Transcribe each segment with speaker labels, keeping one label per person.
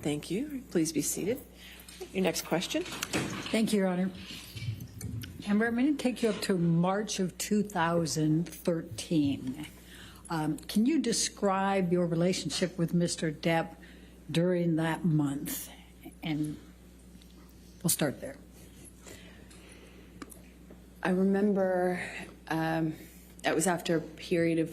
Speaker 1: Thank you. Please be seated. Your next question.
Speaker 2: Thank you, Your Honor. Amber, I'm going to take you up to March of 2013. Can you describe your relationship with Mr. Depp during that month? And we'll start there.
Speaker 3: I remember that was after a period of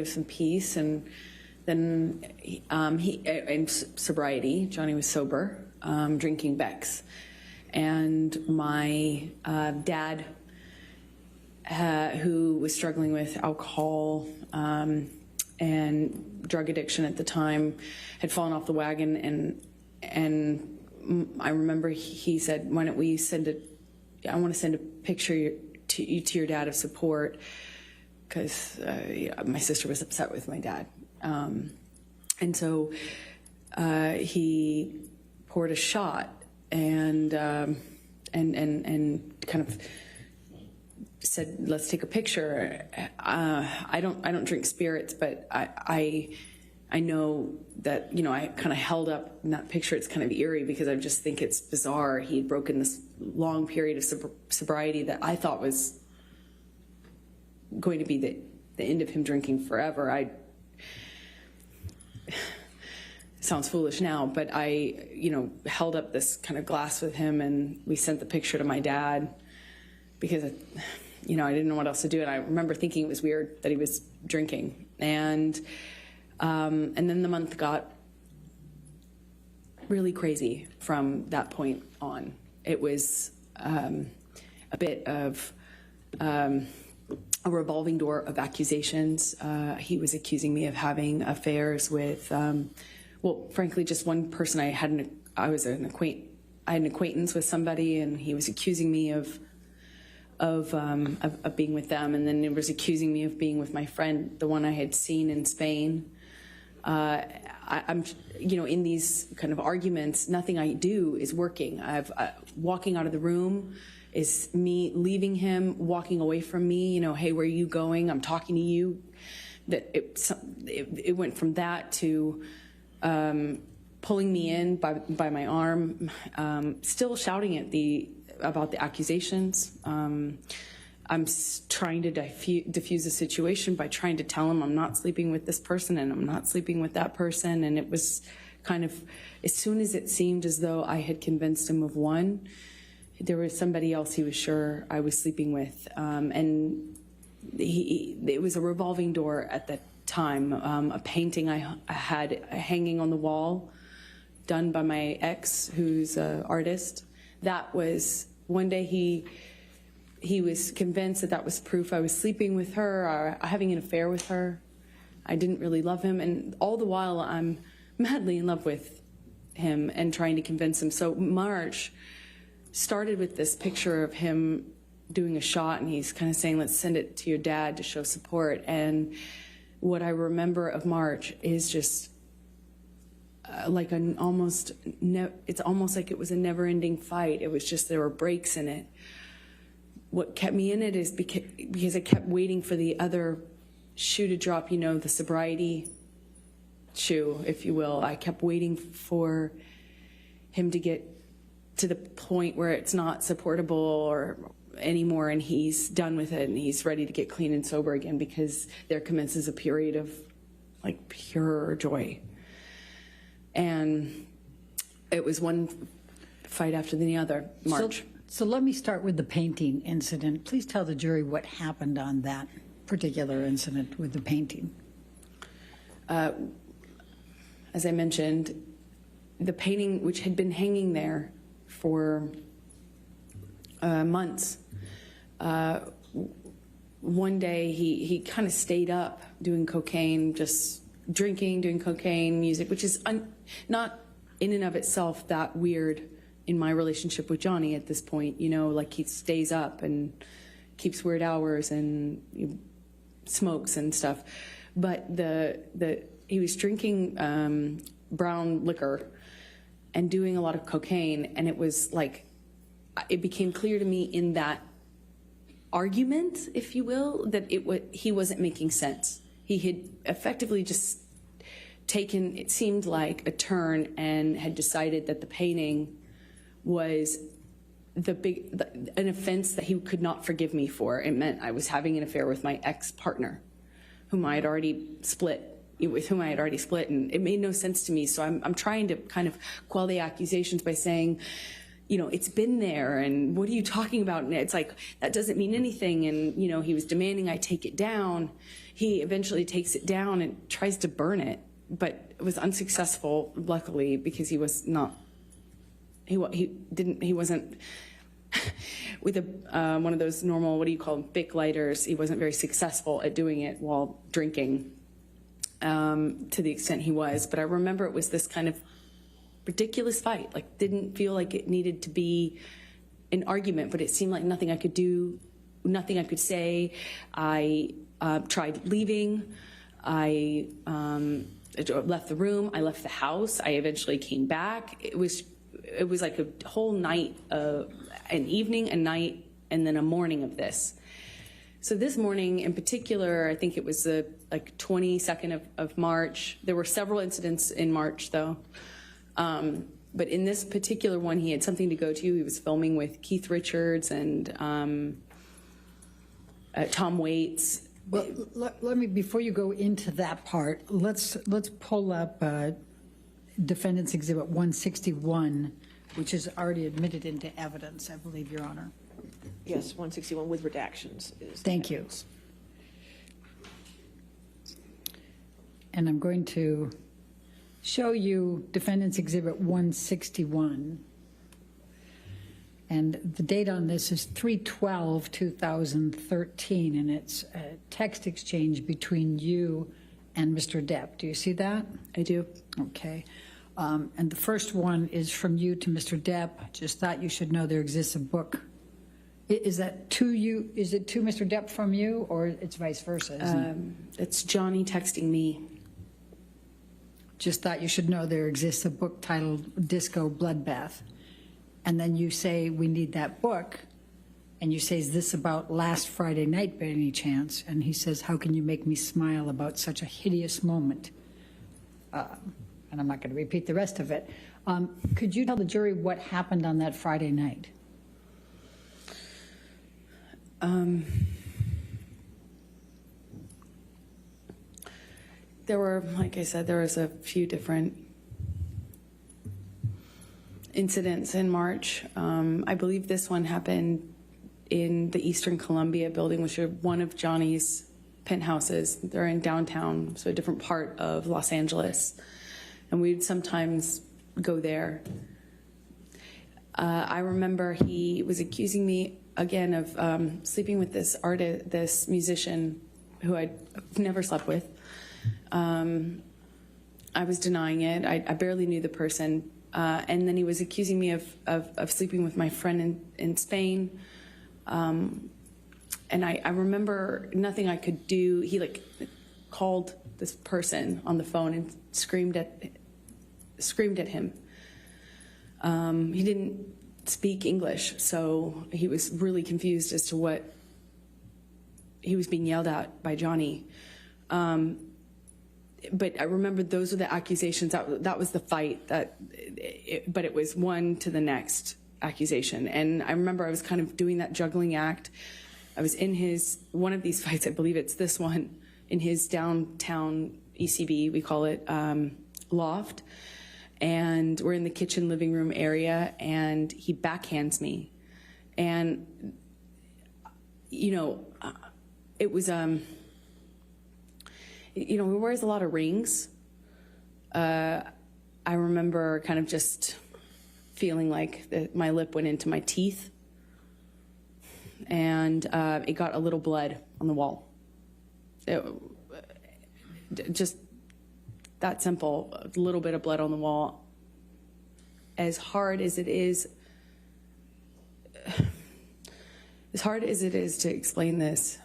Speaker 3: some peace, and then in sobriety. Johnny was sober, drinking Beck's, and my dad, who was struggling with alcohol and drug addiction at the time, had fallen off the wagon, and I remember he said, "Why don't we I want to send a picture to your dad of support," because my sister was upset with my dad. And so he poured a shot and kind of said, "Let's take a picture." I don't drink spirits, but I know that, I kind of held up in that picture. It's kind of eerie because I just think it's bizarre. He had broken this long period of sobriety that I thought was going to be the end of him drinking forever. Sounds foolish now, but I, held up this kind of glass with him, and we sent the picture to my dad because, I didn't know what else to do. And I remember thinking it was weird that he was drinking. And then the month got really crazy from that point on. It was a bit of a revolving door of accusations. He was accusing me of having affairs with, frankly, just one person. I had an acquaintance with somebody, and he was accusing me of being with them, and then it was accusing me of being with my friend, the one I had seen in Spain. I'm, in these kind of arguments, nothing I do is working. Walking out of the room is me leaving him, walking away from me. Hey, where are you going? I'm talking to you. That it went from that to pulling me in by my arm, still shouting about the accusations. I'm trying to diffuse the situation by trying to tell him I'm not sleeping with this person and I'm not sleeping with that person. And it was kind of, as soon as it seemed as though I had convinced him of one, there was somebody else he was sure I was sleeping with. And it was a revolving door at that time. A painting I had hanging on the wall, done by my ex, who's an artist. That was, one day he was convinced that was proof I was sleeping with her or having an affair with her. I didn't really love him, and all the while I'm madly in love with him and trying to convince him. So March started with this picture of him doing a shot, and he's kind of saying, "Let's send it to your dad to show support." And what I remember of March is just like it's almost like it was a never-ending fight. It was just, there were breaks in it. What kept me in it is because I kept waiting for the other shoe to drop, the sobriety shoe, if you will. I kept waiting for him to get to the point where it's not supportable or anymore, and he's done with it and he's ready to get clean and sober again, because there commences a period of like pure joy. And it was one fight after the other. March.
Speaker 2: So let me start with the painting incident. Please tell the jury what happened on that particular incident with the painting.
Speaker 3: As I mentioned, the painting, which had been hanging there for months, one day he kind of stayed up doing cocaine, just drinking, doing cocaine, music, which is not in and of itself that weird in my relationship with Johnny at this point. Like, he stays up and keeps weird hours and smokes and stuff. But he was drinking brown liquor and doing a lot of cocaine, and it was like, it became clear to me in that argument, if you will, that he wasn't making sense. He had effectively just taken, it seemed like, a turn and had decided that the painting was an offense that he could not forgive me for. It meant I was having an affair with my ex-partner, with whom I had already split, and it made no sense to me. So I'm trying to kind of quell the accusations by saying, it's been there, and what are you talking about? And it's like, that doesn't mean anything. And, he was demanding I take it down. He eventually takes it down and tries to burn it, but it was unsuccessful, luckily, because he was not, he wasn't with one of those normal, what do you call them, Bic lighters. He wasn't very successful at doing it while drinking, to the extent he was. But I remember it was this kind of ridiculous fight, like didn't feel like it needed to be an argument, but it seemed like nothing I could do, nothing I could say. I tried leaving. I left the room. I left the house. I eventually came back. It was like a whole night, an evening, a night, and then a morning of this. So this morning in particular, I think it was the 22nd of March. There were several incidents in March, though. But in this particular one, he had something to go to. He was filming with Keith Richards and Tom Waits.
Speaker 2: Well, let me, before you go into that part, let's pull up Defendant's Exhibit 161, which is already admitted into evidence, I believe, Your Honor.
Speaker 1: Yes, 161 with redactions.
Speaker 2: Thank you. And I'm going to show you Defendant's Exhibit 161. And the date on this is 3/12/2013, and it's a text exchange between you and Mr. Depp. Do you see that?
Speaker 3: I do.
Speaker 2: Okay. And the first one is from you to Mr. Depp. Just thought you should know there exists a book. Is that to you? Is it to Mr. Depp from you, or it's vice versa? Isn't it?
Speaker 3: It's Johnny texting me.
Speaker 2: Just thought you should know there exists a book titled Disco Bloodbath. And then you say, we need that book. And you say, is this about last Friday night by any chance? And he says, how can you make me smile about such a hideous moment? And I'm not going to repeat the rest of it. Could you tell the jury what happened on that Friday night?
Speaker 3: There were, like I said, there was a few different incidents in March. I believe this one happened in the Eastern Columbia building, which are one of Johnny's penthouses. They're in downtown, so a different part of Los Angeles. And we'd sometimes go there. I remember he was accusing me again of sleeping with this artist, this musician who I'd never slept with. I was denying it. I barely knew the person. And then he was accusing me of sleeping with my friend in Spain. And I remember nothing I could do. He called this person on the phone and screamed at him. He didn't speak English, so he was really confused as to what he was being yelled at by Johnny. But I remember those were the accusations. That was the fight. But it was one to the next accusation. And I remember I was kind of doing that juggling act. I was in one of these fights, I believe it's this one, in his downtown ECB, we call it, loft. And we're in the kitchen living room area, and he backhands me. And, it was, he wears a lot of rings. I remember kind of just feeling like my lip went into my teeth, and it got a little blood on the wall. Just that simple, a little bit of blood on the wall. As hard as it is to explain this,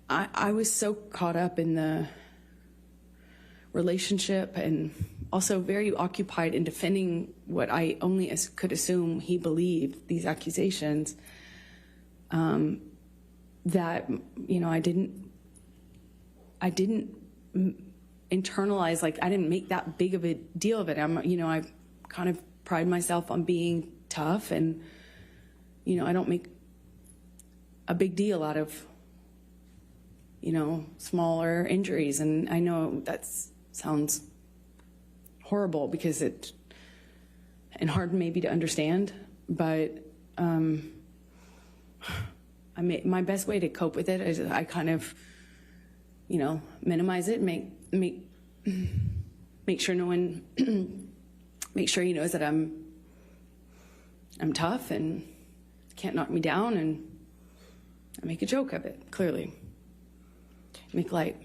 Speaker 3: I was so caught up in the relationship and also very occupied in defending what I only could assume he believed, these accusations, that, I didn't I didn't internalize, like, I didn't make that big of a deal of it. I kind of pride myself on being tough, and, I don't make a big deal out of, smaller injuries. And I know that sounds horrible because and hard maybe to understand, but my best way to cope with it is I kind of, minimize it, make sure no one, make sure he knows that I'm tough and can't knock me down, and I make a joke of it, clearly. Make light.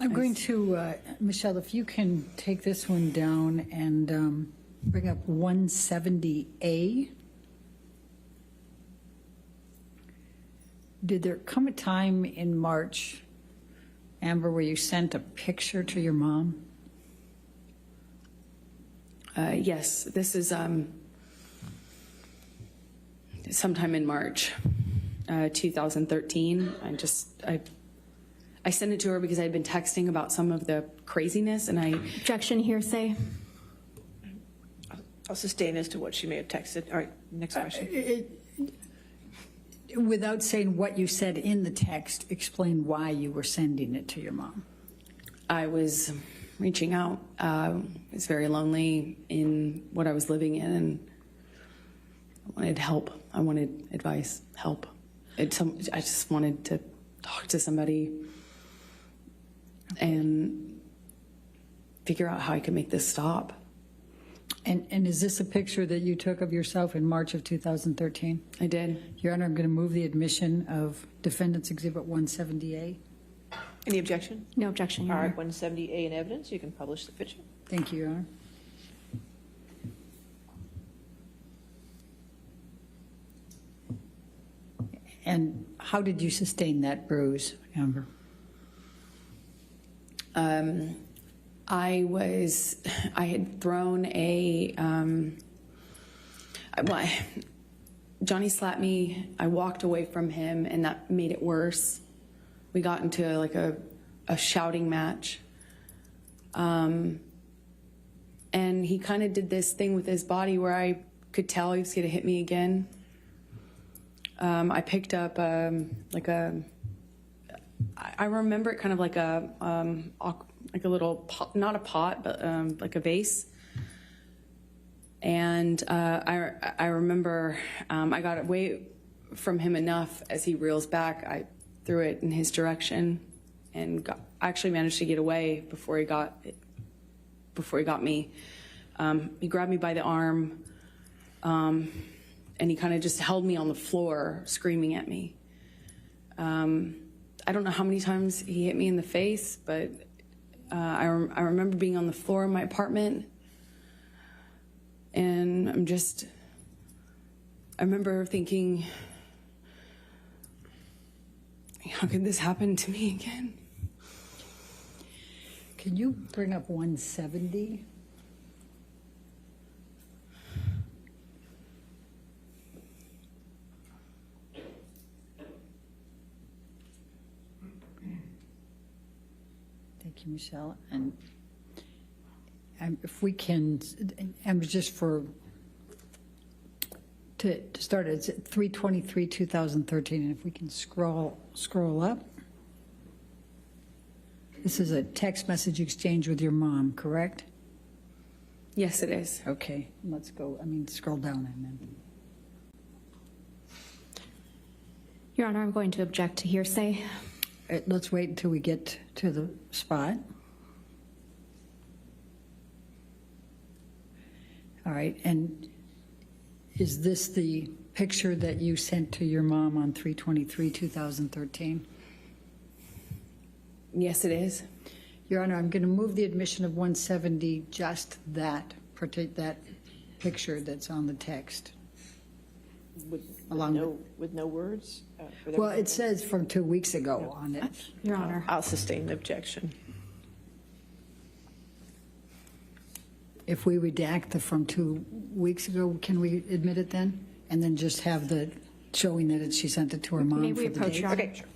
Speaker 2: I'm going to, Michelle, if you can take this one down and bring up 170A. Did there come a time in March, Amber, where you sent a picture to your mom?
Speaker 3: Yes, this is sometime in March 2013. I sent it to her because I had been texting about some of the craziness, and
Speaker 4: Objection, hearsay.
Speaker 1: I'll sustain as to what she may have texted. All right, next question.
Speaker 2: Without saying what you said in the text, explain why you were sending it to your mom.
Speaker 3: I was reaching out. I was very lonely in what I was living in, and I wanted help. I wanted advice, help. I just wanted to talk to somebody and figure out how I could make this stop.
Speaker 2: And is this a picture that you took of yourself in March of 2013?
Speaker 3: I did.
Speaker 2: Your Honor, I'm going to move the admission of Defendant's Exhibit 170A.
Speaker 1: Any objection?
Speaker 4: No objection, Your
Speaker 1: All
Speaker 4: Honor.
Speaker 1: right, 170A in evidence. You can publish the picture.
Speaker 2: Thank you, Your Honor. And how did you sustain that bruise, Amber?
Speaker 3: I had thrown Johnny slapped me. I walked away from him, and that made it worse. We got into like a shouting match. And he kind of did this thing with his body where I could tell he was going to hit me again. I picked up I remember it kind of like a little pot, not a pot, but like a vase. And I remember I got away from him enough as he reels back. I threw it in his direction and actually managed to get away before he got me. He grabbed me by the arm, and he kind of just held me on the floor, screaming at me. I don't know how many times he hit me in the face, but I remember being on the floor of my apartment, and I remember thinking, how could this happen to me again?
Speaker 2: Can you bring up 170? Thank you, Michelle. And if we can, and just to start, it's at 3/23/2013, and if we can scroll up. This is a text message exchange with your mom, correct?
Speaker 3: Yes, it is.
Speaker 2: Okay, let's go. Scroll down and then.
Speaker 4: Your Honor, I'm going to object to hearsay.
Speaker 2: Let's wait until we get to the spot. All right, and is this the picture that you sent to your mom on 3/23/2013?
Speaker 3: Yes, it is.
Speaker 2: Your Honor, I'm going to move the admission of 170, just that picture that's on the text.
Speaker 1: With
Speaker 2: Along
Speaker 1: no words?
Speaker 2: Well, it says from 2 weeks ago on it.
Speaker 4: Your Honor.
Speaker 1: I'll sustain the objection.
Speaker 2: If we redact the from 2 weeks ago, can we admit it then? And then just have the showing that she sent it to her mom
Speaker 4: May
Speaker 2: for
Speaker 4: we
Speaker 2: the
Speaker 4: approach,
Speaker 2: date?
Speaker 4: Your Honor?
Speaker 1: Okay, sure.